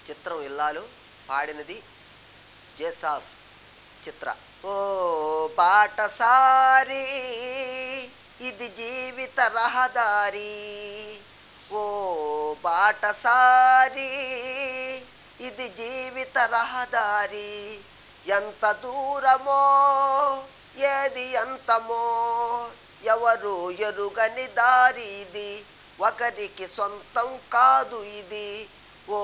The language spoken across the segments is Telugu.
చిత్రం ఇల్లాలు, పాడినది జేసాస్ చిత్ర. ఓ బాటసారి ఇది జీవిత రహదారి, ఓ బాటసారి ఇది జీవిత రహదారి. ఎంత దూరమో ఏది ఎంతమో ఎవరు ఎరుగని దారి ఇది, ఒకరికి సొంతం కాదు ఇది. ఓ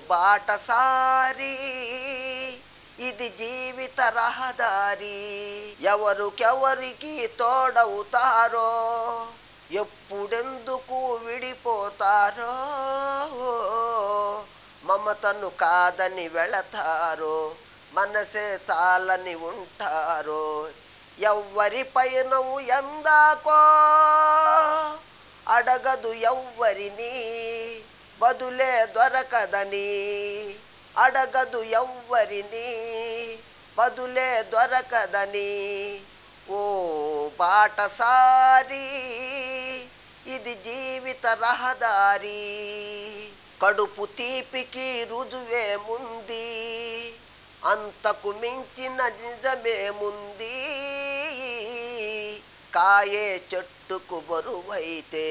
బాటసారి ఇది జీవిత రహదారి. ఎవరికెవరికి తోడవుతారో, ఎప్పుడెందుకు విడిపోతారో, మమతను కాదని వెళతారో, మనసే చాలని ఉంటారో. ఎవ్వరి పైన ఎందాకో అడగదు ఎవ్వరిని, బదులే దొరకదని. అడగదు ఎవ్వరిని, బదులే దొరకదని. ఓ బాటసారి ఇది జీవిత రహదారి. కడుపు తీపికి రుజువేముంది, అంతకు మించిన నిజమేముంది. కాయే చెట్టుకు బరువైతే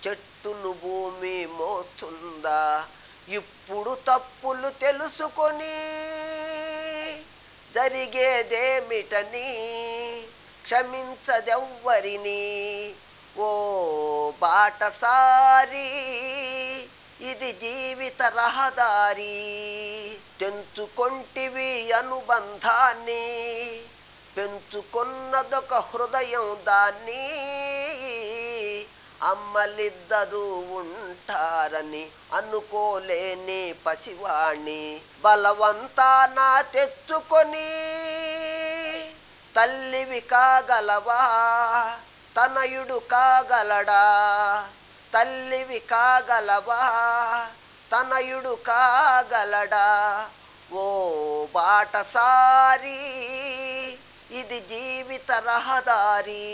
చెట్టును భూమి మోస్తుందా. ఇప్పుడు తప్పులు తెలుసుకొని జరిగేదేమిటని క్షమించదెవ్వరిని. ఓ బాటసారి ఇది జీవిత రహదారి. తెంచుకొంటివి అనుబంధాన్ని, పెంచుకున్నదొక హృదయం దాన్ని. అమ్మలిద్దరూ ఉంటారని అనుకోలేని పసివాణ్ణి, బలవంతాన తెచ్చుకొని తల్లివి కాగలవా, తనయుడు కాగలడా. తల్లివి కాగలవా, తనయుడు కాగలడా. ఓ బాటసారి ఇది జీవిత రహదారి.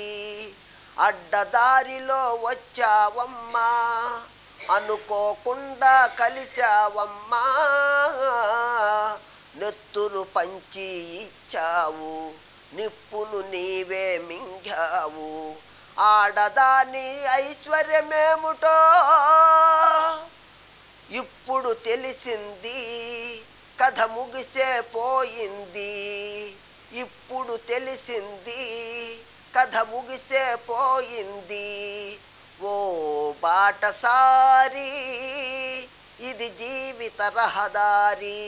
అడ్డదారిలో వచ్చావమ్మా, అనుకోకుండా కలిశావమ్మా. నెత్తురు పంచి ఇచ్చావు, నిప్పును నీవే మింగావు. ఆడదాని ఐశ్వర్యమేముటో ఇప్పుడు తెలిసింది, కథ ముగిసే పోయింది. ఇప్పుడు తెలిసింది, కథ ముగిసే పోయింది. ఓ బాటసారి ఇది జీవిత రహదారి.